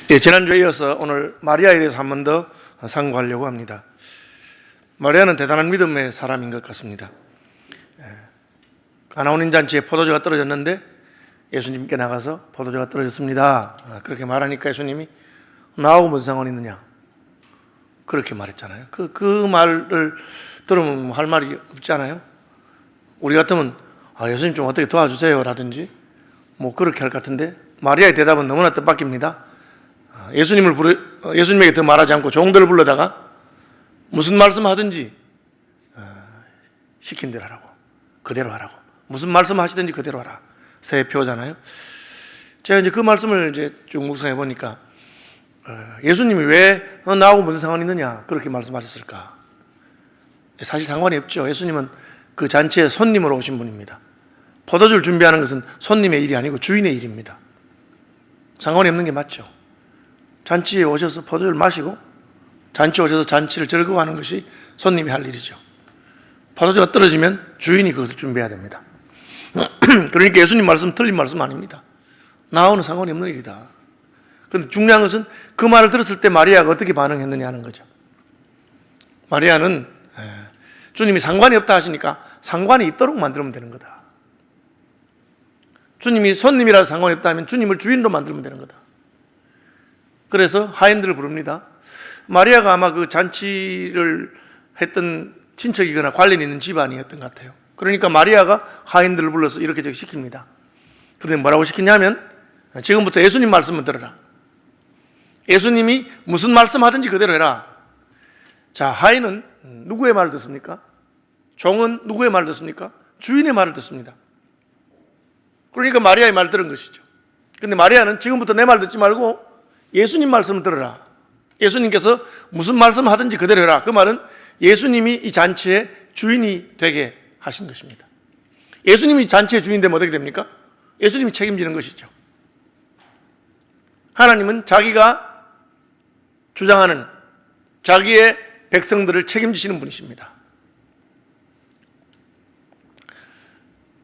지난주에 이어서 오늘 마리아에 대해서 한 번 더 상고하려고 합니다. 마리아는 대단한 믿음의 사람인 것 같습니다. 가나온 잔치에 포도주가 떨어졌는데 예수님께 나가서 포도주가 떨어졌습니다, 그렇게 말하니까 예수님이 나하고 무슨 상관이 있느냐 그렇게 말했잖아요. 그 말을 들으면 할 말이 없잖아요. 우리 같으면 예수님 좀 어떻게 도와주세요 라든지 뭐 그렇게 할 것 같은데, 마리아의 대답은 너무나 뜻밖입니다. 예수님에게 더 말하지 않고 종들을 불러다가 무슨 말씀 하든지 시킨 대로 하라고, 그대로 하라고, 무슨 말씀 하시든지 그대로 하라. 새 표잖아요. 제가 이제 그 말씀을 이제 쭉 묵상해 보니까 예수님이 왜 나하고 무슨 상관이 있느냐 그렇게 말씀하셨을까? 사실 상관이 없죠. 예수님은 그 잔치에 손님으로 오신 분입니다. 포도주를 준비하는 것은 손님의 일이 아니고 주인의 일입니다. 상관이 없는 게 맞죠. 잔치에 오셔서 포도주를 마시고 잔치에 오셔서 잔치를 즐거워하는 것이 손님이 할 일이죠. 포도주가 떨어지면 주인이 그것을 준비해야 됩니다. 그러니까 예수님 말씀 틀린 말씀 아닙니다. 나하고는 상관이 없는 일이다. 그런데 중요한 것은 그 말을 들었을 때 마리아가 어떻게 반응했느냐 하는 거죠. 마리아는 주님이 상관이 없다 하시니까 상관이 있도록 만들면 되는 거다. 주님이 손님이라서 상관이 없다 하면 주님을 주인으로 만들면 되는 거다. 그래서 하인들을 부릅니다. 마리아가 아마 그 잔치를 했던 친척이거나 관련 있는 집안이었던 것 같아요. 그러니까 마리아가 하인들을 불러서 이렇게 시킵니다. 그런데 뭐라고 시키냐면, 지금부터 예수님 말씀을 들어라. 예수님이 무슨 말씀 하든지 그대로 해라. 자, 하인은 누구의 말을 듣습니까? 종은 누구의 말을 듣습니까? 주인의 말을 듣습니다. 그러니까 마리아의 말을 들은 것이죠. 그런데 마리아는 지금부터 내 말 듣지 말고 예수님 말씀을 들어라. 예수님께서 무슨 말씀 하든지 그대로 해라. 그 말은 예수님이 이 잔치의 주인이 되게 하신 것입니다. 예수님이 잔치의 주인 되면 어떻게 됩니까? 예수님이 책임지는 것이죠. 하나님은 자기가 주장하는 자기의 백성들을 책임지시는 분이십니다.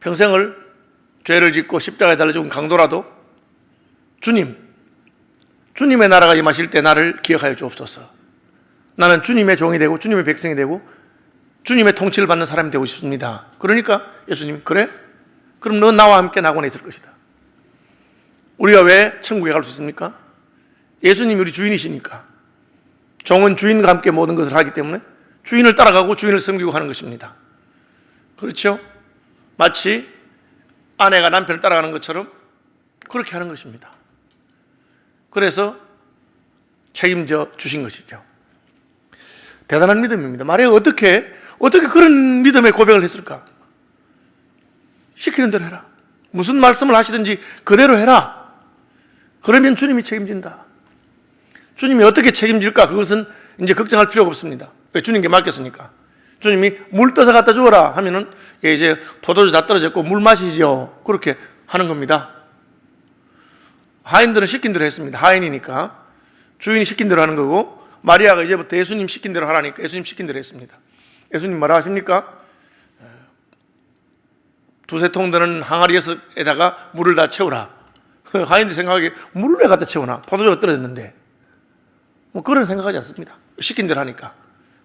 평생을 죄를 짓고 십자가에 달려 죽은 강도라도 주님의 나라가 임하실 때 나를 기억하여 주옵소서. 나는 주님의 종이 되고 주님의 백성이 되고 주님의 통치를 받는 사람이 되고 싶습니다. 그러니까 예수님, 그래? 그럼 너 나와 함께 낙원에 있을 것이다. 우리가 왜 천국에 갈 수 있습니까? 예수님이 우리 주인이시니까. 종은 주인과 함께 모든 것을 하기 때문에 주인을 따라가고 주인을 섬기고 하는 것입니다. 그렇죠? 마치 아내가 남편을 따라가는 것처럼 그렇게 하는 것입니다. 그래서 책임져 주신 것이죠. 대단한 믿음입니다. 마리아가 어떻게 그런 믿음의 고백을 했을까? 시키는 대로 해라. 무슨 말씀을 하시든지 그대로 해라. 그러면 주님이 책임진다. 주님이 어떻게 책임질까? 그것은 이제 걱정할 필요가 없습니다. 왜? 주님께 맡겼으니까. 주님이 물 떠서 갖다 주어라 하면은 이제 포도주 다 떨어졌고 물 마시죠. 그렇게 하는 겁니다. 하인들은 시킨 대로 했습니다. 하인이니까 주인이 시킨 대로 하는 거고, 마리아가 이제부터 예수님 시킨 대로 하라니까 예수님 시킨 대로 했습니다. 예수님 뭐라 하십니까? 두세 통 되는 항아리에다가 물을 다 채우라. 하인들이 생각하기에 물을 왜 갖다 채우나? 포도주가 떨어졌는데. 뭐 그런 생각하지 않습니다. 시킨 대로 하니까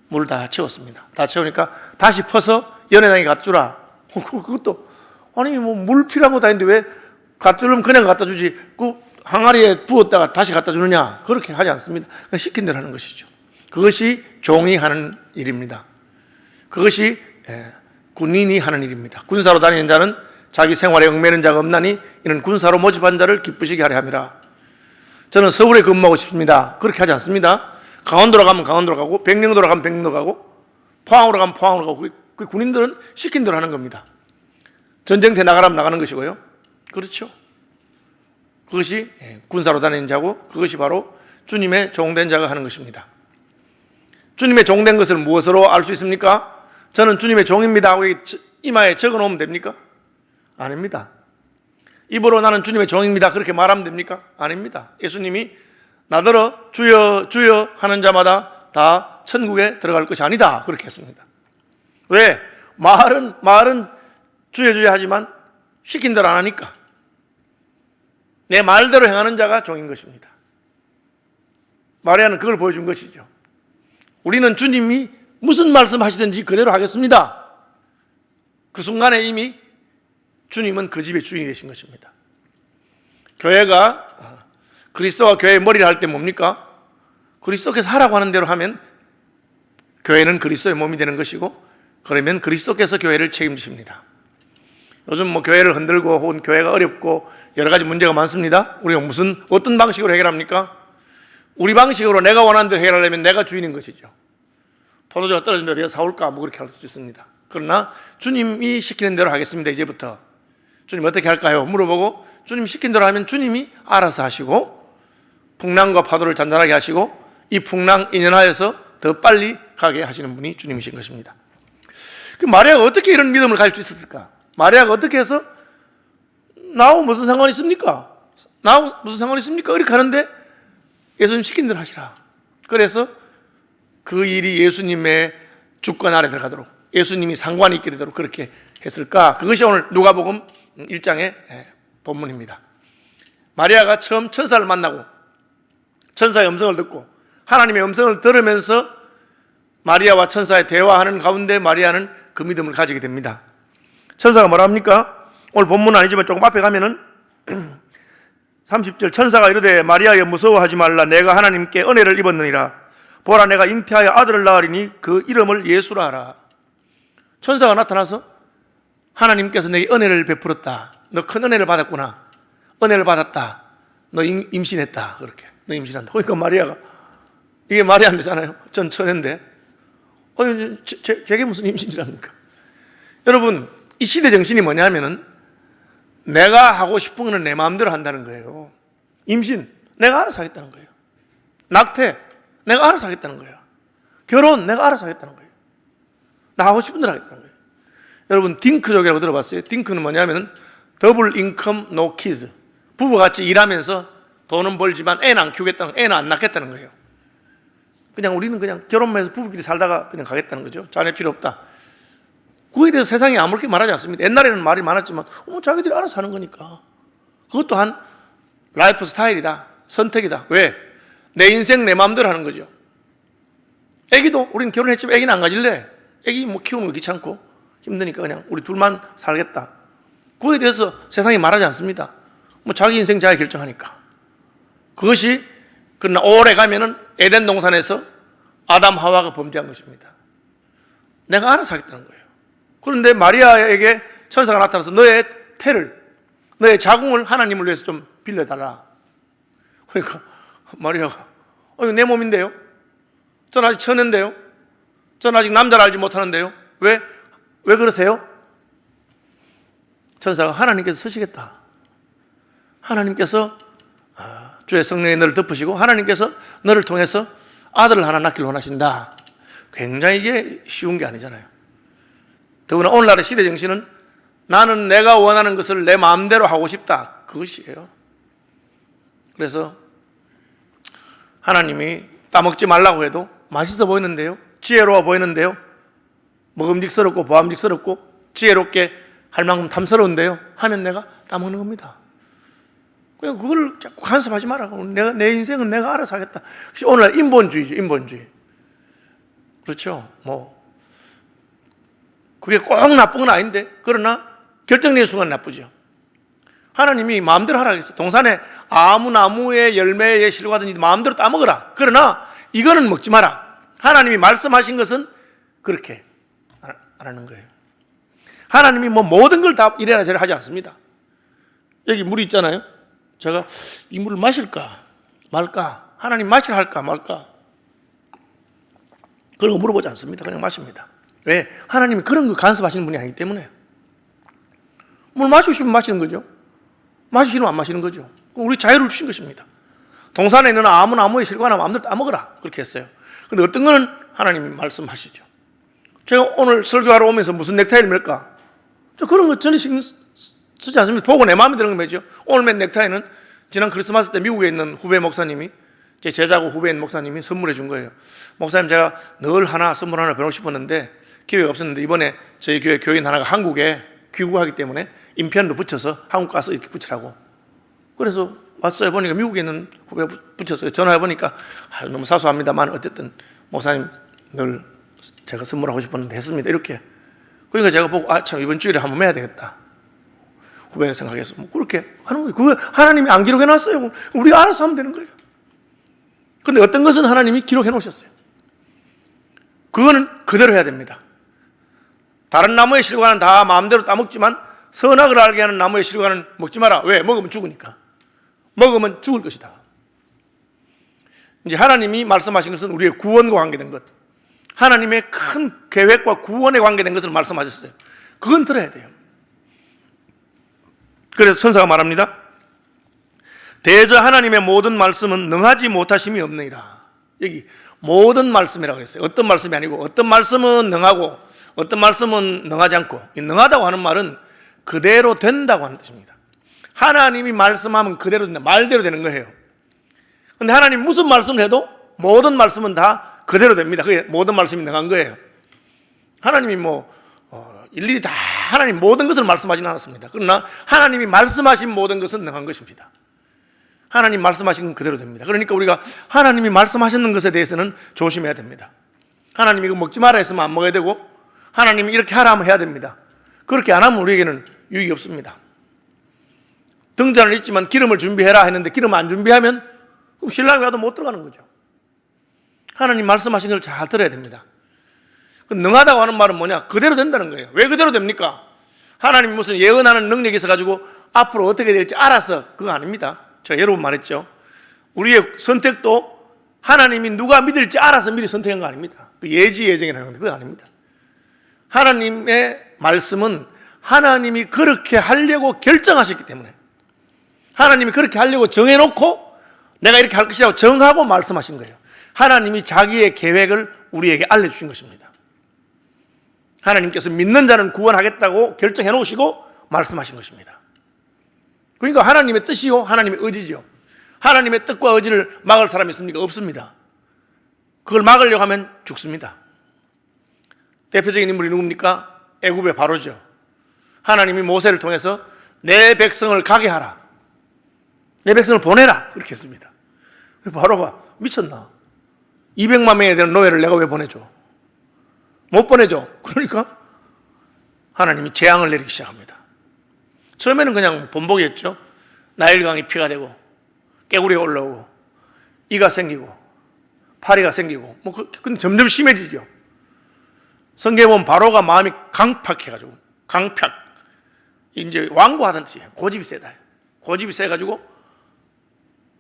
물을 다 채웠습니다. 다 채우니까 다시 퍼서 연회장에 갖다 주라. 그것도 아니 뭐 물 필요한 것도 아닌데 왜 갖다 주려면 그냥 갖다 주지 그 항아리에 부었다가 다시 갖다 주느냐? 그렇게 하지 않습니다. 그냥 시킨 대로 하는 것이죠. 그것이 종이 하는 일입니다. 그것이 군인이 하는 일입니다. 군사로 다니는 자는 자기 생활에 얽매는 자가 없나니 이는 군사로 모집한 자를 기쁘시게 하려 함이라. 저는 서울에 근무하고 싶습니다. 그렇게 하지 않습니다. 강원도로 가면 강원도로 가고, 백령도로 가면 백령도 가고, 포항으로 가면 포항으로 가고. 그 군인들은 시킨 대로 하는 겁니다. 전쟁터에 나가라면 나가는 것이고요. 그렇죠. 그것이 군사로 다니는 자고, 그것이 바로 주님의 종된 자가 하는 것입니다. 주님의 종된 것을 무엇으로 알 수 있습니까? 저는 주님의 종입니다 하고 이마에 적어놓으면 됩니까? 아닙니다. 입으로 나는 주님의 종입니다 그렇게 말하면 됩니까? 아닙니다. 예수님이 나더러 주여 주여 하는 자마다 다 천국에 들어갈 것이 아니다 그렇게 했습니다. 왜? 말은 주여 주여 하지만 시킨 대로 안 하니까. 내 말대로 행하는 자가 종인 것입니다. 마리아는 그걸 보여준 것이죠. 우리는 주님이 무슨 말씀하시든지 그대로 하겠습니다. 그 순간에 이미 주님은 그 집의 주인이 되신 것입니다. 교회가 그리스도가 교회의 머리를 할 때 뭡니까? 그리스도께서 하라고 하는 대로 하면 교회는 그리스도의 몸이 되는 것이고, 그러면 그리스도께서 교회를 책임지십니다. 요즘 뭐 교회를 흔들고 혹은 교회가 어렵고 여러 가지 문제가 많습니다. 우리가 어떤 방식으로 해결합니까? 우리 방식으로 내가 원하는 대로 해결하려면 내가 주인인 것이죠. 포도주가 떨어진다 내가 사올까? 뭐 그렇게 할 수도 있습니다. 그러나 주님이 시키는 대로 하겠습니다. 이제부터 주님 어떻게 할까요? 물어보고 주님 시킨 대로 하면 주님이 알아서 하시고, 풍랑과 파도를 잔잔하게 하시고 이 풍랑 인연하여서 더 빨리 가게 하시는 분이 주님이신 것입니다. 그 마리아가 어떻게 이런 믿음을 가질 수 있었을까? 마리아가 어떻게 해서 나하고 무슨 상관이 있습니까? 나하고 무슨 상관이 있습니까? 이렇게 하는데 예수님 시킨 대로 하시라. 그래서 그 일이 예수님의 주권 아래 들어가도록, 예수님이 상관이 있게 되도록 그렇게 했을까? 그것이 오늘 누가복음 1장의 본문입니다. 마리아가 처음 천사를 만나고 천사의 음성을 듣고 하나님의 음성을 들으면서 마리아와 천사의 대화하는 가운데 마리아는 그 믿음을 가지게 됩니다. 천사가 뭐라 합니까? 오늘 본문은 아니지만 조금 앞에 가면은 30절, 천사가 이르되 마리아여 무서워하지 말라. 내가 하나님께 은혜를 입었느니라. 보라, 내가 잉태하여 아들을 낳으리니 그 이름을 예수라 하라. 천사가 나타나서 하나님께서 내게 은혜를 베풀었다. 너 큰 은혜를 받았구나. 은혜를 받았다. 너 임신했다. 그렇게. 너 임신한다. 그러니까 마리아가, 이게 말이 안 되잖아요. 전 천인데. 제게 무슨 임신이랍니까? 여러분, 이 시대 정신이 뭐냐면은 내가 하고 싶은 거는 내 마음대로 한다는 거예요. 임신, 내가 알아서 하겠다는 거예요. 낙태, 내가 알아서 하겠다는 거예요. 결혼, 내가 알아서 하겠다는 거예요. 나 하고 싶은 대로 하겠다는 거예요. 여러분, 딩크족이라고 들어봤어요? 딩크는 뭐냐면은 더블 인컴 노 키즈. 부부같이 일하면서 돈은 벌지만 애는 안 키우겠다는, 애는 안 낳겠다는 거예요. 그냥 우리는 그냥 결혼만 해서 부부끼리 살다가 그냥 가겠다는 거죠. 자녀 필요 없다. 그거에 대해서 세상이 아무렇게 말하지 않습니다. 옛날에는 말이 많았지만 자기들이 알아서 하는 거니까. 그것 또한 라이프 스타일이다. 선택이다. 왜? 내 인생 내 마음대로 하는 거죠. 애기도 우리는 결혼했지만 애기는 안 가질래. 애기 뭐 키우는 거 귀찮고 힘드니까 그냥 우리 둘만 살겠다. 그거에 대해서 세상이 말하지 않습니다. 뭐 자기 인생 자기 결정하니까. 그것이 그러나 오래 가면은 에덴 동산에서 아담 하와가 범죄한 것입니다. 내가 알아서 하겠다는 거예요. 그런데 마리아에게 천사가 나타나서 너의 태를, 너의 자궁을 하나님을 위해서 좀 빌려달라. 그러니까 마리아가 이거 내 몸인데요? 전 아직 처녀인데요? 전 아직 남자를 알지 못하는데요? 왜 그러세요? 천사가 하나님께서 쓰시겠다. 하나님께서 주의 성령이 너를 덮으시고 하나님께서 너를 통해서 아들을 하나 낳기를 원하신다. 굉장히 이게 쉬운 게 아니잖아요. 더구나 오늘날의 시대 정신은 나는 내가 원하는 것을 내 마음대로 하고 싶다. 그것이에요. 그래서 하나님이 따먹지 말라고 해도 맛있어 보이는데요, 지혜로워 보이는데요, 먹음직스럽고 보암직스럽고 지혜롭게 할 만큼 탐스러운데요 하면 내가 따먹는 겁니다. 그냥 그걸 자꾸 간섭하지 마라. 내 인생은 내가 알아서 하겠다. 오늘날 인본주의죠, 인본주의. 그렇죠. 그게 꼭 나쁜 건 아닌데, 그러나 결정적인 순간 나쁘죠. 하나님이 마음대로 하라 그랬어요. 동산에 아무 나무의 열매에 실과든지 마음대로 따먹어라. 그러나 이거는 먹지 마라. 하나님이 말씀하신 것은 그렇게 안 하는 거예요. 하나님이 모든 걸 다 이래라 저래라 하지 않습니다. 여기 물이 있잖아요. 제가 이 물을 마실까 말까, 하나님 마시라 할까 말까, 그런 거 물어보지 않습니다. 그냥 마십니다. 왜? 하나님이 그런 거 간섭하시는 분이 아니기 때문에. 물 마시고 싶으면 마시는 거죠. 마시기는 안 마시는 거죠. 우리 자유를 주신 것입니다. 동산에 있는 아무 나무에 실과나 마음대로 따먹어라. 그렇게 했어요. 근데 어떤 거는 하나님이 말씀하시죠. 제가 오늘 설교하러 오면서 무슨 넥타이를 맬까? 저 그런 거 전혀 신경 쓰지 않습니다. 보고 내 마음에 드는 거 매죠. 오늘 맨 넥타이는 지난 크리스마스 때 미국에 있는 후배 목사님이, 제 제자고 후배인 목사님이 선물해 준 거예요. 목사님, 제가 늘 선물 하나 배우고 싶었는데 기회가 없었는데 이번에 저희 교회 교인 하나가 한국에 귀국하기 때문에 인편도 붙여서 한국 가서 이렇게 붙이라고. 그래서 왔어요. 보니까 미국에 있는 후배 붙였어요. 전화해 보니까 너무 사소합니다만 어쨌든 목사님 늘 제가 선물하고 싶었는데 했습니다. 이렇게. 그러니까 제가 보고 참 이번 주일에 한번 해야 되겠다. 후배가 생각해서 뭐 그렇게 하는 거예요. 그거 하나님이 안 기록해 놨어요. 우리가 알아서 하면 되는 거예요. 그런데 어떤 것은 하나님이 기록해 놓으셨어요. 그거는 그대로 해야 됩니다. 다른 나무의 실과는 다 마음대로 따먹지만 선악을 알게 하는 나무의 실과는 먹지 마라. 왜? 먹으면 죽으니까. 먹으면 죽을 것이다. 이제 하나님이 말씀하신 것은 우리의 구원과 관계된 것, 하나님의 큰 계획과 구원에 관계된 것을 말씀하셨어요. 그건 들어야 돼요. 그래서 선사가 말합니다. 대저 하나님의 모든 말씀은 능하지 못하심이 없느니라. 여기 모든 말씀이라고 그랬어요. 어떤 말씀이 아니고 어떤 말씀은 능하고 어떤 말씀은 능하지 않고, 능하다고 하는 말은 그대로 된다고 하는 뜻입니다. 하나님이 말씀하면 그대로 된다. 말대로 되는 거예요. 그런데 하나님 무슨 말씀을 해도 모든 말씀은 다 그대로 됩니다. 그게 모든 말씀이 능한 거예요. 하나님이 일일이 다 하나님 모든 것을 말씀하지는 않았습니다. 그러나 하나님이 말씀하신 모든 것은 능한 것입니다. 하나님 말씀하신 건 그대로 됩니다. 그러니까 우리가 하나님이 말씀하셨는 것에 대해서는 조심해야 됩니다. 하나님이 이거 먹지 마라 했으면 안 먹어야 되고, 하나님이 이렇게 하라 하면 해야 됩니다. 그렇게 안 하면 우리에게는 유익이 없습니다. 등잔을 있지만 기름을 준비해라 했는데 기름 안 준비하면 그럼 신랑이 와도 못 들어가는 거죠. 하나님 말씀하신 걸 잘 들어야 됩니다. 능하다고 하는 말은 뭐냐? 그대로 된다는 거예요. 왜 그대로 됩니까? 하나님이 무슨 예언하는 능력이 있어가지고 앞으로 어떻게 될지 알아서 그거 아닙니다. 제가 여러 번 말했죠. 우리의 선택도 하나님이 누가 믿을지 알아서 미리 선택한 거 아닙니다. 그 예지예정이라는 건데 그거 아닙니다. 하나님의 말씀은 하나님이 그렇게 하려고 결정하셨기 때문에, 하나님이 그렇게 하려고 정해놓고 내가 이렇게 할 것이라고 정하고 말씀하신 거예요. 하나님이 자기의 계획을 우리에게 알려주신 것입니다. 하나님께서 믿는 자는 구원하겠다고 결정해 놓으시고 말씀하신 것입니다. 그러니까 하나님의 뜻이요, 하나님의 의지죠. 하나님의 뜻과 의지를 막을 사람이 있습니까? 없습니다. 그걸 막으려고 하면 죽습니다. 대표적인 인물이 누굽니까? 애굽의 바로죠. 하나님이 모세를 통해서 내 백성을 가게 하라, 내 백성을 보내라, 그렇게 했습니다. 바로가 미쳤나? 200만 명에 대한 노예를 내가 왜 보내줘? 못 보내줘. 그러니까 하나님이 재앙을 내리기 시작합니다. 처음에는 그냥 본보기였죠. 나일강이 피가 되고 깨구리가 올라오고 이가 생기고 파리가 생기고 근데 점점 심해지죠. 성경에 보면 바로가 마음이 강팍해가지고, 강팍, 이제 완고하던 뜻이에요. 고집이 세다. 고집이 세가지고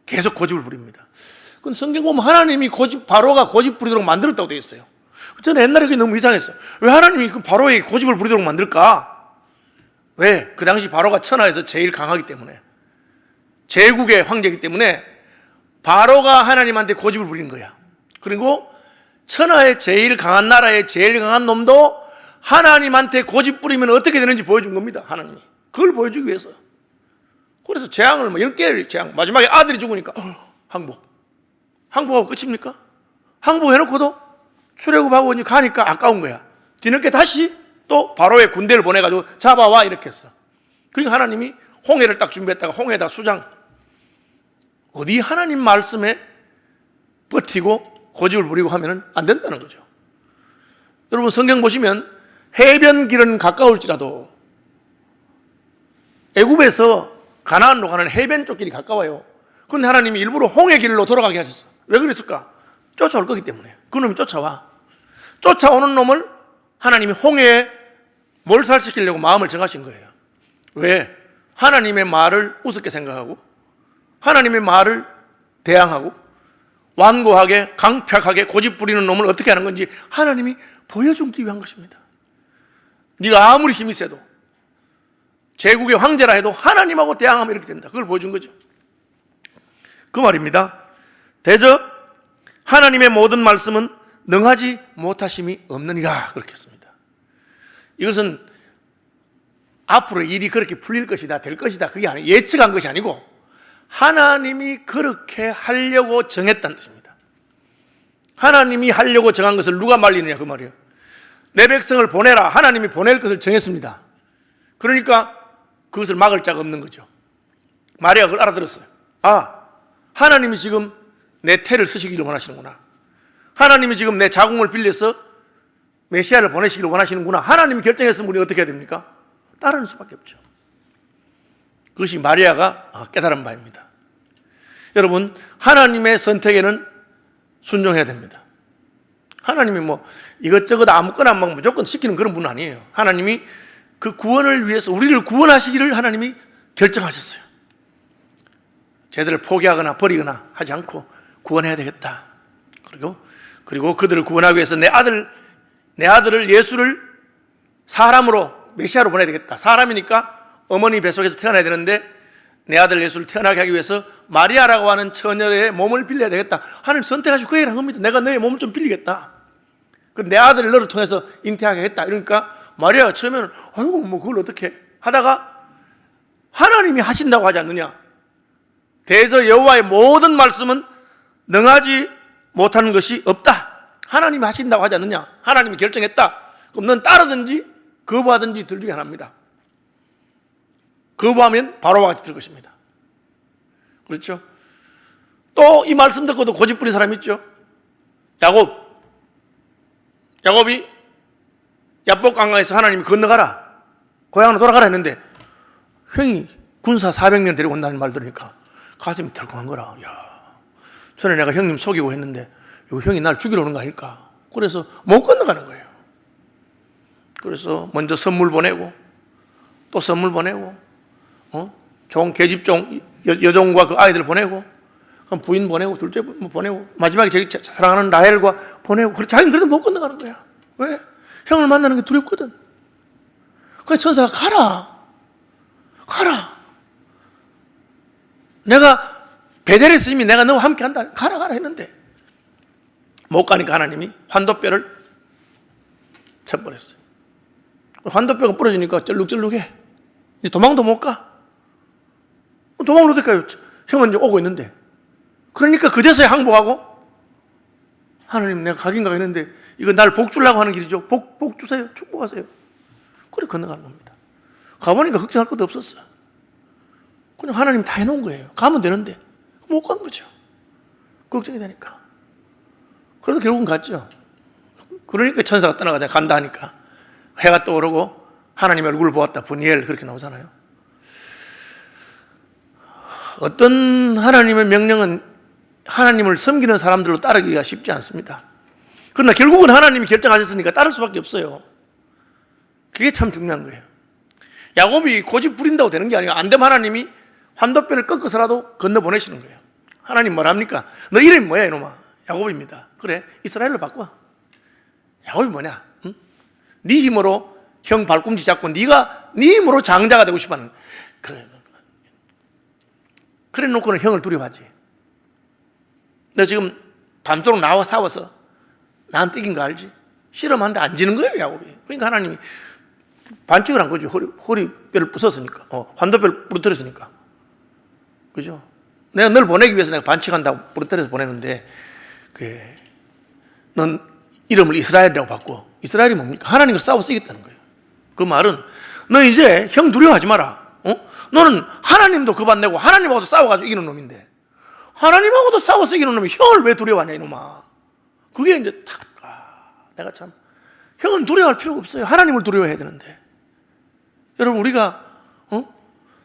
계속 고집을 부립니다. 근데 성경 보면 하나님이 바로가 고집 부리도록 만들었다고 되어 있어요. 저는 옛날에 그게 너무 이상했어요. 왜 하나님이 그 바로에게 고집을 부리도록 만들까? 왜? 그 당시 바로가 천하에서 제일 강하기 때문에, 제국의 황제이기 때문에 바로가 하나님한테 고집을 부리는 거야. 그리고 천하의 제일 강한 나라의 제일 강한 놈도 하나님한테 고집 부리면 어떻게 되는지 보여준 겁니다. 하나님이 그걸 보여주기 위해서. 그래서 재앙을 10개를 재앙, 마지막에 아들이 죽으니까 항복하고 끝입니까? 항복해놓고도 출애굽하고 이제 가니까 아까운 거야. 뒤늦게 다시 또 바로의 군대를 보내가지고 잡아와, 이렇게 했어. 그러니까 하나님이 홍해를 딱 준비했다가 홍해에다 수장. 어디 하나님 말씀에 버티고 고집을 부리고 하면은 안 된다는 거죠. 여러분 성경 보시면 해변길은 가까울지라도 애굽에서 가나안으로 가는 해변 쪽 길이 가까워요. 그런데 하나님이 일부러 홍해길로 돌아가게 하셨어. 왜 그랬을까? 쫓아올 거기 때문에. 그 놈이 쫓아와. 쫓아오는 놈을 하나님이 홍해에 몰살시키려고 마음을 정하신 거예요. 왜? 하나님의 말을 우습게 생각하고 하나님의 말을 대항하고 완고하게 강팍하게 고집 부리는 놈을 어떻게 하는 건지 하나님이 보여주기 위한 것입니다. 네가 아무리 힘이 세도 제국의 황제라 해도 하나님하고 대항하면 이렇게 된다. 그걸 보여준 거죠. 그 말입니다. 대저 하나님의 모든 말씀은 능하지 못하심이 없느니라, 그렇게 했습니다. 이것은 앞으로 일이 그렇게 풀릴 것이다, 될 것이다, 그게 아니고 예측한 것이 아니고 하나님이 그렇게 하려고 정했다는 뜻입니다. 하나님이 하려고 정한 것을 누가 말리느냐, 그 말이에요. 내 백성을 보내라, 하나님이 보낼 것을 정했습니다. 그러니까 그것을 막을 자가 없는 거죠. 마리아가 그걸 알아들었어요. 아, 하나님이 지금 내 태를 쓰시기를 원하시는구나. 하나님이 지금 내 자궁을 빌려서 메시아를 보내시기를 원하시는구나. 하나님이 결정했으면 우리가 어떻게 해야 됩니까? 따르는 수밖에 없죠. 그것이 마리아가 깨달은 바입니다. 여러분, 하나님의 선택에는 순종해야 됩니다. 하나님이 뭐 이것저것 아무거나 막 무조건 시키는 그런 분은 아니에요. 하나님이 그 구원을 위해서 우리를 구원하시기를 하나님이 결정하셨어요. 쟤들을 포기하거나 버리거나 하지 않고 구원해야 되겠다. 그리고 그들을 구원하기 위해서 내 아들을 예수를 사람으로 메시아로 보내야 되겠다. 사람이니까 어머니 뱃속에서 태어나야 되는데 내 아들 예수를 태어나게 하기 위해서 마리아라고 하는 처녀의 몸을 빌려야 되겠다. 하나님 선택하시고 그 얘기를 한 겁니다. 내가 너의 몸을 좀 빌리겠다. 내 아들을 너를 통해서 잉태하게 했다. 이러니까 마리아가 처음에는 아이고 뭐 그걸 어떻게 하다가 하나님이 하신다고 하지 않느냐. 대저 여호와의 모든 말씀은 능하지 못하는 것이 없다. 하나님이 하신다고 하지 않느냐. 하나님이 결정했다. 그럼 넌 따르든지 거부하든지 둘 중에 하나입니다. 거부하면 바로와 같이 될 것입니다. 그렇죠? 또 이 말씀 듣고도 고집 부린 사람이 있죠. 야곱이 야복 강강에서 하나님이 건너가라, 고향으로 돌아가라 했는데 형이 군사 400명 데리고 온다는 말 들으니까 가슴이 덜컹한 거라. 야, 전에 내가 형님 속이고 했는데 요 형이 날 죽이러 오는 거 아닐까. 그래서 못 건너가는 거예요. 그래서 먼저 선물 보내고 또 선물 보내고 계집종 여종과 그 아이들 보내고 그럼 부인 보내고 둘째 보내고 마지막에 자기 사랑하는 라헬과 보내고. 그래 자기는 그래도 못 건너가는 거야. 왜? 형을 만나는 게 두렵거든. 그래서 천사가 가라. 내가 베델에 있으니 내가 너와 함께 한다. 가라 했는데 못 가니까 하나님이 환도뼈를 쳐버렸어요. 환도뼈가 부러지니까 쩔룩쩔룩해. 이제 도망도 못 가. 도망을 어떻게 가요? 형은 이제 오고 있는데. 그러니까 그제서야 항복하고 하나님 내가 가긴 가겠는데 이거 날 복 주려고 하는 길이죠. 복 주세요. 축복하세요. 그래 건너가는 겁니다. 가보니까 걱정할 것도 없었어. 그냥 하나님 다 해놓은 거예요. 가면 되는데 못 간 거죠. 걱정이 되니까. 그래서 결국은 갔죠. 그러니까 천사가 떠나가잖아요. 간다 하니까 해가 떠오르고 하나님의 얼굴을 보았다. 분이엘 그렇게 나오잖아요. 어떤 하나님의 명령은 하나님을 섬기는 사람들로 따르기가 쉽지 않습니다. 그러나 결국은 하나님이 결정하셨으니까 따를 수밖에 없어요. 그게 참 중요한 거예요. 야곱이 고집 부린다고 되는 게 아니라 안 되면 하나님이 환도뼈를 꺾어서라도 건너보내시는 거예요. 하나님 뭐랍니까? 너 이름이 뭐야 이놈아? 야곱입니다. 그래 이스라엘로 바꿔. 야곱이 뭐냐? 응? 네 힘으로 형 발꿈치 잡고 네가 네 힘으로 장자가 되고 싶어하는. 그래 놓고는 형을 두려워하지. 너 지금 밤새도록 나와 싸워서 나한테 이긴 거 알지? 실험하는데 안 지는 거예요 야곱이. 그러니까 하나님이 반칙을 한 거죠. 허리뼈를 부쉈으니까 환도뼈를 부러뜨렸으니까. 그죠? 내가 널 보내기 위해서 내가 반칙한다고 부러뜨려서 보내는데 넌 이름을 이스라엘이라고 바꿔. 이스라엘이 뭡니까? 하나님과 싸워서 이겼다는 거예요. 그 말은 너 이제 형 두려워하지 마라. 너는 하나님도 겁안 내고 하나님하고도 싸워가지고 이기는 놈인데 하나님하고도 싸워서 이기는 놈이 형을 왜 두려워하냐 이놈아. 그게 이제 내가 참 형은 두려워할 필요가 없어요. 하나님을 두려워해야 되는데. 여러분 우리가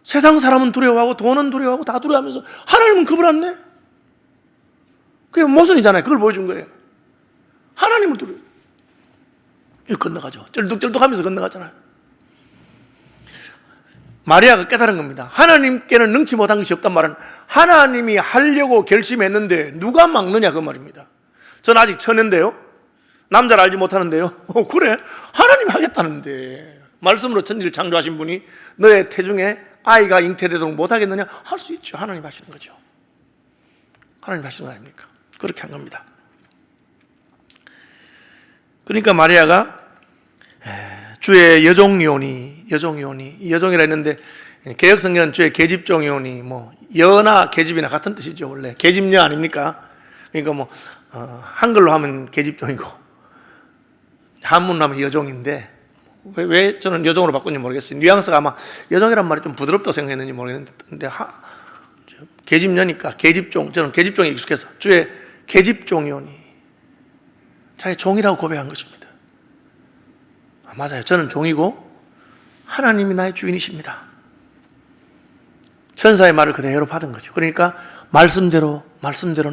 세상 사람은 두려워하고 돈은 두려워하고 다 두려워하면서 하나님은 겁을 안 내? 그게 모순이잖아요. 그걸 보여준 거예요. 하나님을 두려워. 이렇게 건너가죠. 쩔뚝쩔뚝하면서 건너가잖아요. 마리아가 깨달은 겁니다. 하나님께는 능치 못한 것이 없단 말은 하나님이 하려고 결심했는데 누가 막느냐 그 말입니다. 저는 아직 처녀인데요. 남자를 알지 못하는데요. 그래 하나님이 하겠다는데 말씀으로 천지를 창조하신 분이 너의 태중에 아이가 잉태되도록 못하겠느냐? 할 수 있죠. 하나님 하시는 거죠. 하나님 하시는 거 아닙니까? 그렇게 한 겁니다. 그러니까 마리아가 주의 여종이오니, 이 여종이라 했는데 개혁성경은 주의 계집종이오니 여나 계집이나 같은 뜻이죠. 원래 계집녀 아닙니까? 그러니까 한글로 하면 계집종이고 한문로 하면 여종인데 왜 저는 여종으로 바꾼지 모르겠어요. 뉘앙스가 아마 여종이란 말이 좀 부드럽다고 생각했는지 모르겠는데 계집녀니까 계집종, 저는 계집종에 익숙해서 주의 계집종이오니 자기 종이라고 고백한 것입니다. 맞아요. 저는 종이고 하나님이 나의 주인이십니다. 천사의 말을 그대로 받은 거죠. 그러니까 말씀대로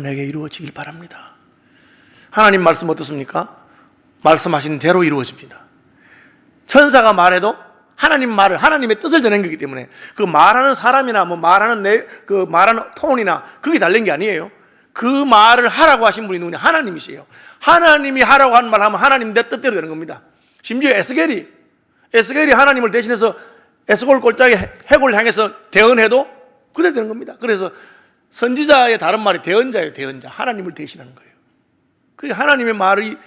내게 이루어지길 바랍니다. 하나님 말씀 어떻습니까? 말씀하신 대로 이루어집니다. 천사가 말해도 하나님 말을, 하나님의 뜻을 전한 거기 때문에 그 말하는 사람이나 말하는 톤이나 그게 달린 게 아니에요. 그 말을 하라고 하신 분이 누구냐? 하나님이시에요. 하나님이 하라고 한 말 하면 하나님 내 뜻대로 되는 겁니다. 심지어 에스겔이 하나님을 대신해서 에스골 골짜기 해골을 향해서 대언해도 그대로 되는 겁니다. 그래서 선지자의 다른 말이 대언자예요. 대언자. 하나님을 대신하는 거예요. 그래서 하나님의 말이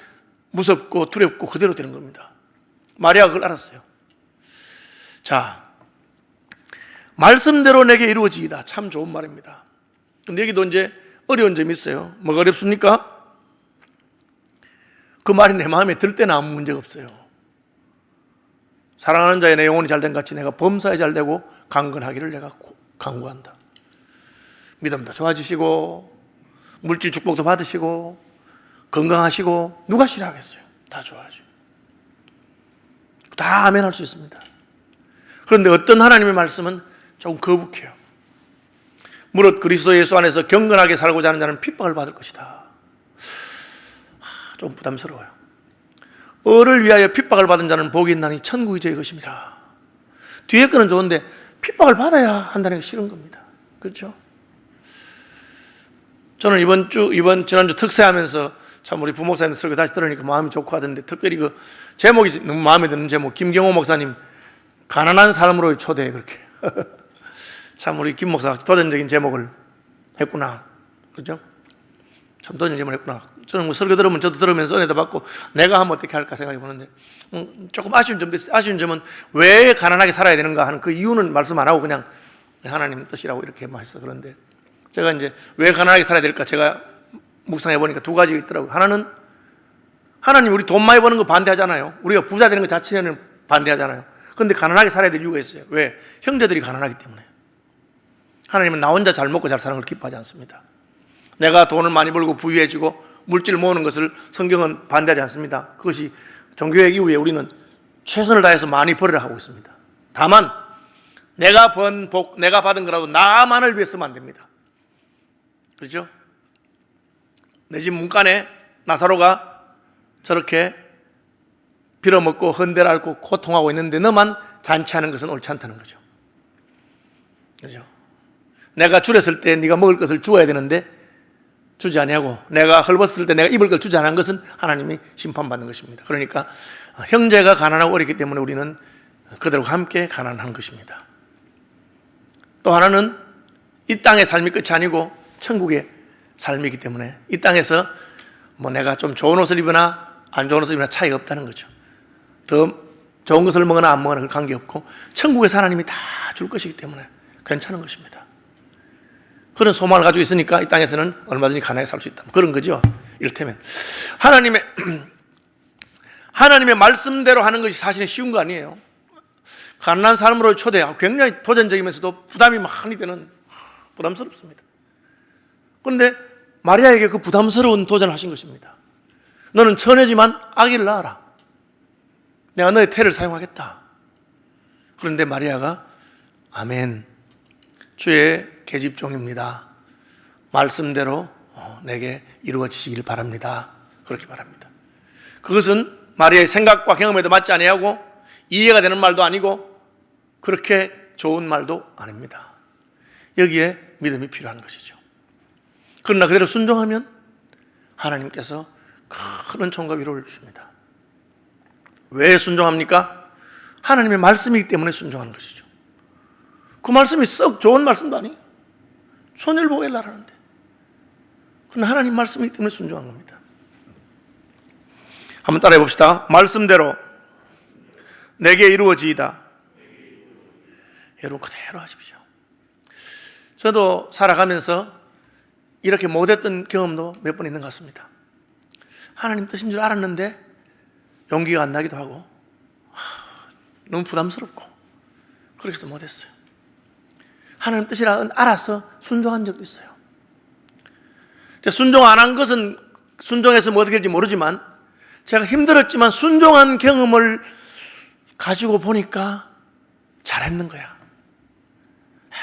무섭고 두렵고 그대로 되는 겁니다. 마리아가 그걸 알았어요. 자, 말씀대로 내게 이루어지이다. 참 좋은 말입니다. 근데 여기도 이제 어려운 점이 있어요. 뭐가 어렵습니까? 그 말이 내 마음에 들 때는 아무 문제가 없어요. 사랑하는 자의 내 영혼이 잘된 같이 내가 범사에 잘되고 강건하기를 내가 간구한다. 믿음도 좋아지시고 물질 축복도 받으시고 건강하시고 누가 싫어하겠어요? 다 좋아하죠. 다 아멘 할 수 있습니다. 그런데 어떤 하나님의 말씀은 조금 거북해요. 무릇 그리스도 예수 안에서 경건하게 살고자 하는 자는 핍박을 받을 것이다. 좀 부담스러워요. 을을 위하여 핍박을 받은 자는 복이 있나니 천국이 저의 것입니다. 뒤에 거는 좋은데 핍박을 받아야 한다는 게 싫은 겁니다. 그렇죠? 저는 지난주 특세하면서 참 우리 부목사님 설교 다시 들으니까 마음이 좋고 하던데 특별히 그 제목이 너무 마음에 드는 제목, 김경호 목사님 가난한 삶으로의 초대, 그렇게 참 우리 김 목사가 도전적인 제목을 했구나. 그렇죠? 참 도전적인 제목을 했구나. 저는 설교 들으면 저도 들으면서 은혜도 받고 내가 하면 어떻게 할까 생각해 보는데 조금 아쉬운 점은 왜 가난하게 살아야 되는가 하는 그 이유는 말씀 안 하고 그냥 하나님 뜻이라고 이렇게만 했어. 그런데 제가 이제 왜 가난하게 살아야 될까 제가 묵상해 보니까 두 가지가 있더라고요. 하나는 하나님 우리 돈 많이 버는 거 반대하잖아요. 우리가 부자 되는 것 자체는 반대하잖아요. 그런데 가난하게 살아야 될 이유가 있어요. 왜? 형제들이 가난하기 때문에. 하나님은 나 혼자 잘 먹고 잘 사는 걸 기뻐하지 않습니다. 내가 돈을 많이 벌고 부유해지고 물질 모으는 것을 성경은 반대하지 않습니다. 그것이 종교개혁 이후에 우리는 최선을 다해서 많이 벌으려 하고 있습니다. 다만 내가 번 복, 내가 받은 거라도 나만을 위해 쓰면 안 됩니다. 그렇죠? 내 집 문간에 나사로가 저렇게 빌어먹고 헌대를 앓고 고통하고 있는데 너만 잔치하는 것은 옳지 않다는 거죠. 그렇죠? 내가 줄였을 때 네가 먹을 것을 주어야 되는데 주지 아니하고 내가 헐벗을 때 내가 입을 걸 주지 않은 것은 하나님이 심판받는 것입니다. 그러니까 형제가 가난하고 어렵기 때문에 우리는 그들과 함께 가난한 것입니다. 또 하나는 이 땅의 삶이 끝이 아니고 천국의 삶이기 때문에 이 땅에서 내가 좀 좋은 옷을 입으나 안 좋은 옷을 입으나 차이가 없다는 거죠. 더 좋은 것을 먹으나 안 먹으나 관계없고 천국에서 하나님이 다 줄 것이기 때문에 괜찮은 것입니다. 그런 소망을 가지고 있으니까 이 땅에서는 얼마든지 가난하게 살 수 있다. 그런 거죠. 이를테면 하나님의 말씀대로 하는 것이 사실은 쉬운 거 아니에요. 가난한 삶으로 초대하고 굉장히 도전적이면서도 부담이 많이 되는, 부담스럽습니다. 그런데 마리아에게 그 부담스러운 도전을 하신 것입니다. 너는 처녀지만 아기를 낳아라. 내가 너의 태를 사용하겠다. 그런데 마리아가 아멘, 주의 계집종입니다. 말씀대로 내게 이루어지시길 바랍니다. 그렇게 바랍니다. 그것은 마리아의 생각과 경험에도 맞지 아니하고 이해가 되는 말도 아니고 그렇게 좋은 말도 아닙니다. 여기에 믿음이 필요한 것이죠. 그러나 그대로 순종하면 하나님께서 큰 은총과 위로를 주십니다. 왜 순종합니까? 하나님의 말씀이기 때문에 순종하는 것이죠. 그 말씀이 썩 좋은 말씀도 아니에요. 손해를 보게 해라라는데. 그러나 하나님 말씀이기 때문에 순종한 겁니다. 한번 따라해 봅시다. 말씀대로 내게 이루어지이다. 여러분 그대로 하십시오. 저도 살아가면서 이렇게 못했던 경험도 몇 번 있는 것 같습니다. 하나님 뜻인 줄 알았는데 용기가 안 나기도 하고 너무 부담스럽고 그렇게 해서 못했어요. 하나님 뜻이라 알아서 순종한 적도 있어요. 순종 안 한 것은 순종해서 뭐 어떻게 될지 모르지만 제가 힘들었지만 순종한 경험을 가지고 보니까 잘했는 거야.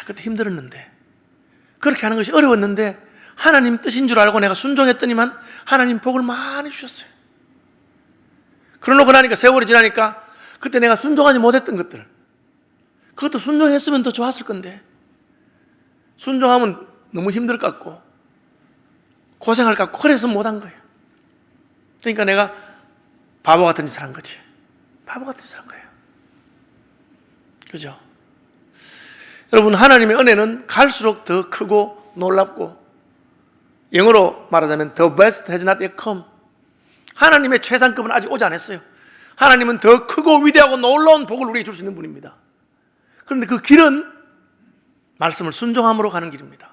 그때 힘들었는데 그렇게 하는 것이 어려웠는데 하나님 뜻인 줄 알고 내가 순종했더니만 하나님 복을 많이 주셨어요. 그러고 나니까 세월이 지나니까 그때 내가 순종하지 못했던 것들 그것도 순종했으면 더 좋았을 건데 순종하면 너무 힘들 것 같고 고생할 것 같고 그래서 못한 거예요. 그러니까 내가 바보 같은 짓을 한 거지. 바보 같은 짓을 한 거예요. 그죠? 여러분, 하나님의 은혜는 갈수록 더 크고 놀랍고 영어로 말하자면 The best has not yet come. 하나님의 최상급은 아직 오지 않았어요. 하나님은 더 크고 위대하고 놀라운 복을 우리에게 줄 수 있는 분입니다. 그런데 그 길은 말씀을 순종함으로 가는 길입니다.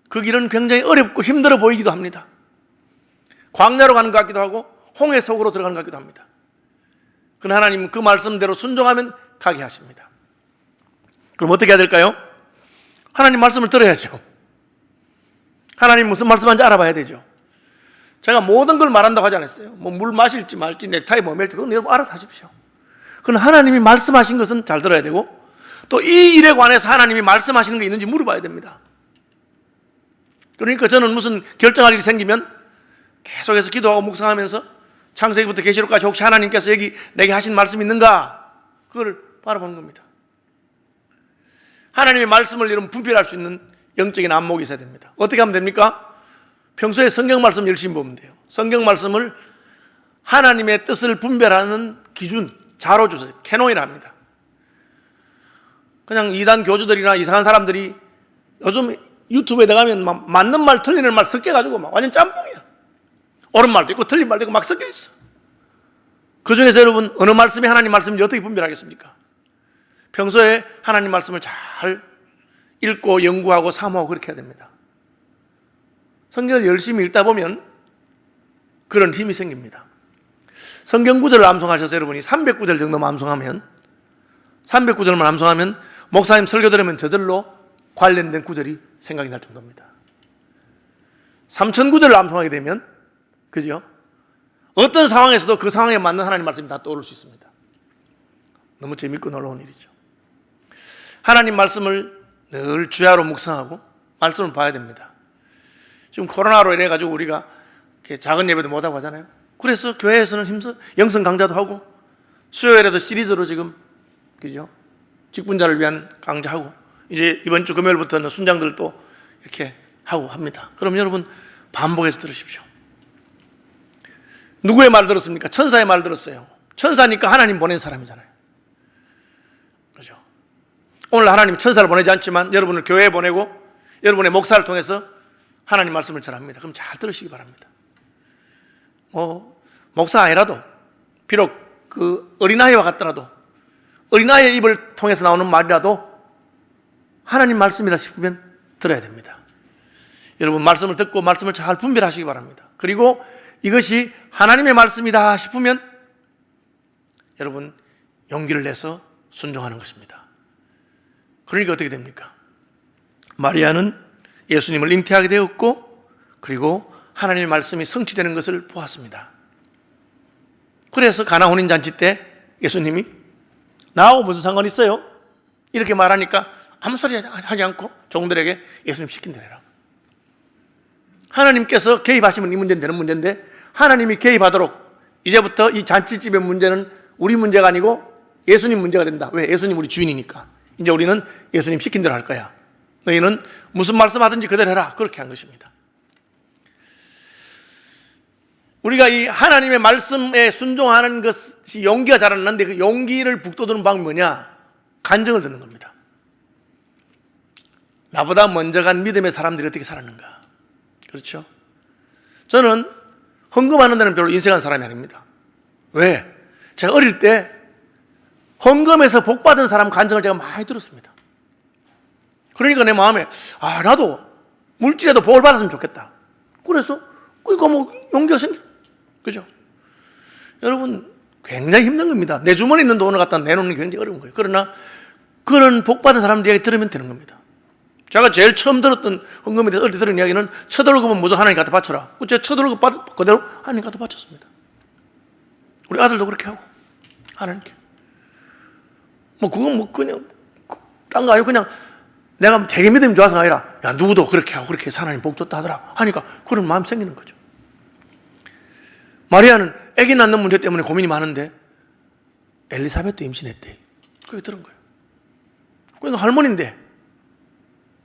그 길은 굉장히 어렵고 힘들어 보이기도 합니다. 광야로 가는 것 같기도 하고 홍해 속으로 들어가는 것 같기도 합니다. 그러나 하나님은 그 말씀대로 순종하면 가게 하십니다. 그럼 어떻게 해야 될까요? 하나님 말씀을 들어야죠. 하나님 무슨 말씀하는지 알아봐야 되죠. 제가 모든 걸 말한다고 하지 않았어요. 뭐 물 마실지 말지 넥타이 뭐 멜지 그건 여러분 알아서 하십시오. 그러나 하나님이 말씀하신 것은 잘 들어야 되고 또 이 일에 관해서 하나님이 말씀하시는 게 있는지 물어봐야 됩니다. 그러니까 저는 무슨 결정할 일이 생기면 계속해서 기도하고 묵상하면서 창세기부터 계시록까지 혹시 하나님께서 여기 내게 하신 말씀이 있는가 그걸 바라보는 겁니다. 하나님의 말씀을 여러분 분별할 수 있는 영적인 안목이 있어야 됩니다. 어떻게 하면 됩니까? 평소에 성경 말씀 열심히 보면 돼요. 성경 말씀을 하나님의 뜻을 분별하는 기준, 자로 줘서 캐논이라 합니다. 그냥 이단 교주들이나 이상한 사람들이 요즘 유튜브에 들어가면 막 맞는 말 틀리는 말 섞여가지고 막 완전 짬뽕이야. 옳은 말도 있고 틀린 말도 있고 막 섞여 있어. 그 중에서 여러분 어느 말씀이 하나님 말씀인지 어떻게 분별하겠습니까? 평소에 하나님 말씀을 잘 읽고 연구하고 사모하고 그렇게 해야 됩니다. 성경을 열심히 읽다 보면 그런 힘이 생깁니다. 성경 구절을 암송하셔서 여러분이 300구절 정도만 암송하면 300구절만 암송하면 목사님 설교 들으면 저절로 관련된 구절이 생각이 날 정도입니다. 3000구절을 암송하게 되면 그죠? 어떤 상황에서도 그 상황에 맞는 하나님 말씀이 다 떠오를 수 있습니다. 너무 재밌고 놀라운 일이죠. 하나님 말씀을 늘 주야로 묵상하고 말씀을 봐야 됩니다. 지금 코로나로 인해 가지고 우리가 이렇게 작은 예배도 못하고 하잖아요. 그래서 교회에서는 영성 강좌도 하고 수요일에도 시리즈로 지금 그죠? 직분자를 위한 강좌하고 이제 이번 주 금요일부터는 순장들도 이렇게 하고 합니다. 그럼 여러분 반복해서 들으십시오. 누구의 말 들었습니까? 천사의 말 들었어요. 천사니까 하나님 보낸 사람이잖아요. 그죠? 오늘 하나님 천사를 보내지 않지만 여러분을 교회에 보내고 여러분의 목사를 통해서 하나님 말씀을 전합니다. 그럼 잘 들으시기 바랍니다. 목사 아니라도 비록 그 어린아이와 같더라도 어린아이의 입을 통해서 나오는 말이라도 하나님 말씀이다 싶으면 들어야 됩니다. 여러분 말씀을 듣고 말씀을 잘 분별하시기 바랍니다. 그리고 이것이 하나님의 말씀이다 싶으면 여러분 용기를 내서 순종하는 것입니다. 그러니까 어떻게 됩니까? 마리아는 예수님을 잉태하게 되었고 그리고 하나님의 말씀이 성취되는 것을 보았습니다. 그래서 가나 혼인잔치 때 예수님이 나하고 무슨 상관이 있어요? 이렇게 말하니까 아무 소리 하지 않고 종들에게 예수님 시킨 대로 해라. 하나님께서 개입하시면 이 문제는 되는 문제인데 하나님이 개입하도록 이제부터 이 잔치집의 문제는 우리 문제가 아니고 예수님 문제가 된다. 왜? 예수님 우리 주인이니까. 이제 우리는 예수님 시킨 대로 할 거야. 너희는 무슨 말씀하든지 그대로 해라. 그렇게 한 것입니다. 우리가 이 하나님의 말씀에 순종하는 것이 용기가 자라는데 그 용기를 북돋우는 방법이 뭐냐? 간증을 듣는 겁니다. 나보다 먼저 간 믿음의 사람들이 어떻게 살았는가? 그렇죠? 저는 헌금하는 데는 별로 인색한 사람이 아닙니다. 왜? 제가 어릴 때 헌금에서 복받은 사람 간증을 제가 많이 들었습니다. 그러니까 내 마음에 나도 물질에도 복을 받았으면 좋겠다. 그래서 그러니까 뭐 용기가 생겨. 그죠? 여러분 굉장히 힘든 겁니다. 내 주머니에 있는 돈을 갖다 내놓는 게 굉장히 어려운 거예요. 그러나 그런 복받은 사람들 이야기 들으면 되는 겁니다. 제가 제일 처음 들었던 헌금에 대해서 어릴 때 들은 이야기는 첫 월급은 무조건 하나님 갖다 바쳐라. 제가 첫 월급 그대로 하나님 갖다 바쳤습니다. 우리 아들도 그렇게 하고 하나님께. 그건 그냥 딴 거 아니고 그냥 내가 되게 믿음이 좋아서가 아니라 야 누구도 그렇게 하고 그렇게 해서 하나님 복 줬다 하더라 하니까 그런 마음이 생기는 거죠. 마리아는 아기 낳는 문제 때문에 고민이 많은데 엘리사벳도 임신했대. 그게 들은 거예요. 그러니까 할머니인데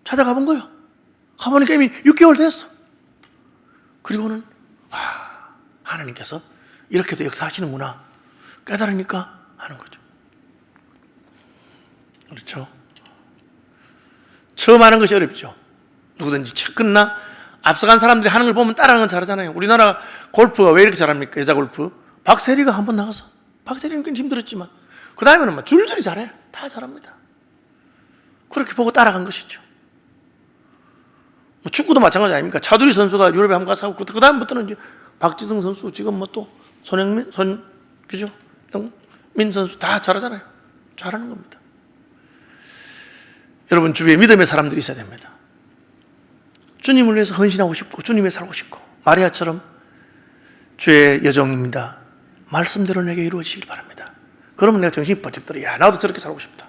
찾아가 본 거예요. 가보니까 이미 6개월 됐어. 그리고는 하나님께서 이렇게도 역사하시는구나 깨달으니까 하는 거죠. 그렇죠? 처음 하는 것이 어렵죠. 누구든지. 그러나 앞서간 사람들이 하는 걸 보면 따라하는 건 잘하잖아요. 우리나라 골프가 왜 이렇게 잘합니까? 여자 골프. 박세리가 한번 나가서, 박세리는 꽤 힘들었지만 그 다음에는 막 줄줄이 잘해요. 다 잘합니다. 그렇게 보고 따라간 것이죠. 축구도 마찬가지 아닙니까? 차두리 선수가 유럽에 한번 가서 하고 그 다음부터는 이제 박지성 선수, 지금 또 그죠? 영민 선수 다 잘하잖아요. 잘하는 겁니다. 여러분 주위에 믿음의 사람들이 있어야 됩니다. 주님을 위해서 헌신하고 싶고 주님 위해 살고 싶고 마리아처럼 주의 여정입니다. 말씀대로 내게 이루어지길 바랍니다. 그러면 내가 정신이 번쩍 들어. 야 나도 저렇게 살고 싶다.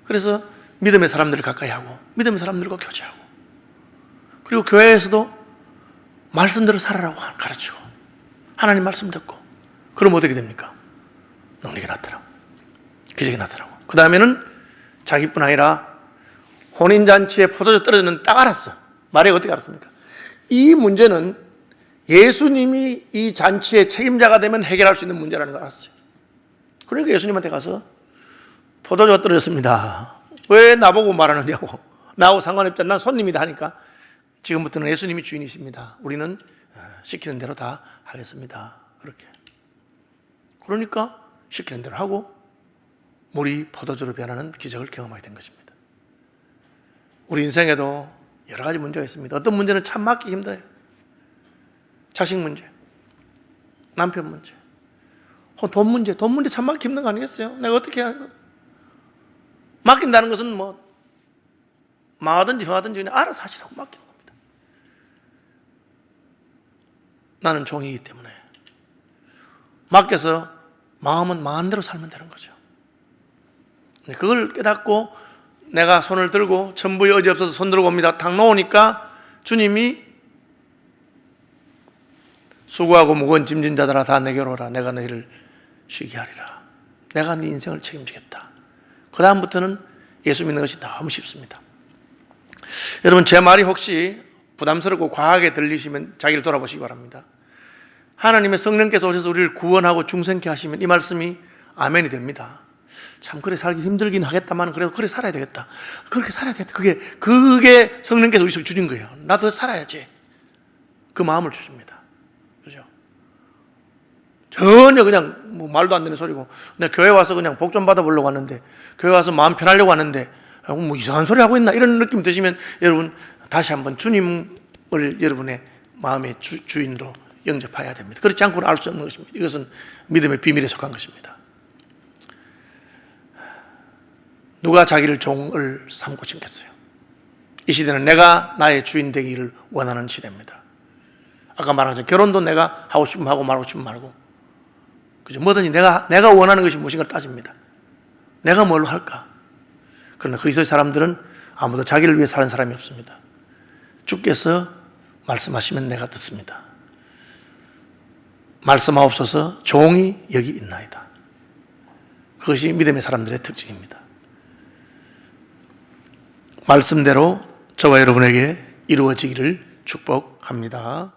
그래서 믿음의 사람들을 가까이 하고 믿음의 사람들과 교제하고 그리고 교회에서도 말씀대로 살아라고 가르치고 하나님 말씀 듣고 그러면 어떻게 됩니까? 능력이 나타나고 기적이 나타나고 그 다음에는 자기뿐 아니라 혼인잔치에 포도주 떨어졌는데 딱 알았어. 마리아가 어떻게 알았습니까? 이 문제는 예수님이 이 잔치의 책임자가 되면 해결할 수 있는 문제라는 걸 알았어요. 그러니까 예수님한테 가서 포도주가 떨어졌습니다. 왜 나보고 말하느냐고. 나하고 상관없잖아. 난 손님이다 하니까 지금부터는 예수님이 주인이십니다. 우리는 시키는 대로 다 하겠습니다. 그렇게. 그러니까 시키는 대로 하고 물이 포도주로 변하는 기적을 경험하게 된 것입니다. 우리 인생에도 여러 가지 문제가 있습니다. 어떤 문제는 참 막기 힘들어요. 자식 문제, 남편 문제, 돈 문제 참 막기 힘든 거 아니겠어요? 내가 어떻게 해야 할까? 맡긴다는 것은 뭐 망하든지 흥하든지 그냥 알아서 하시라고 맡기는 겁니다. 나는 종이기 때문에 맡겨서 망하면 망한 대로 살면 되는 거죠. 그걸 깨닫고 내가 손을 들고 천부의 의지 없어서 손 들고 옵니다. 탁 놓으니까 주님이 수고하고 무거운 짐진 자들아 다 내게로 오라. 내가 너희를 쉬게 하리라. 내가 네 인생을 책임지겠다. 그 다음부터는 예수 믿는 것이 너무 쉽습니다. 여러분 제 말이 혹시 부담스럽고 과하게 들리시면 자기를 돌아보시기 바랍니다. 하나님의 성령께서 오셔서 우리를 구원하고 중생케 하시면 이 말씀이 아멘이 됩니다. 참 그래 살기 힘들긴 하겠다만 그래도 그래 살아야 되겠다. 그렇게 살아야 되겠다. 그게 성령께서 우리 속에 주신 거예요. 나도 살아야지. 그 마음을 주십니다. 그죠? 전혀 그냥 뭐 말도 안 되는 소리고 내가 교회 와서 그냥 복 좀 받아보려고 왔는데 교회 와서 마음 편하려고 왔는데 뭐 이상한 소리 하고 있나 이런 느낌 드시면 여러분 다시 한번 주님을 여러분의 마음의 주인으로 영접해야 됩니다. 그렇지 않고는 알 수 없는 것입니다. 이것은 믿음의 비밀에 속한 것입니다. 누가 자기를 종을 삼고 싶겠어요? 이 시대는 내가 나의 주인 되기를 원하는 시대입니다. 아까 말한 것처럼 결혼도 내가 하고 싶으면 하고 말고 싶으면 말고 그죠? 뭐든지 내가 원하는 것이 무엇인가를 따집니다. 내가 뭘로 할까? 그러나 그리스도의 사람들은 아무도 자기를 위해 사는 사람이 없습니다. 주께서 말씀하시면 내가 듣습니다. 말씀하옵소서 종이 여기 있나이다. 그것이 믿음의 사람들의 특징입니다. 말씀대로 저와 여러분에게 이루어지기를 축복합니다.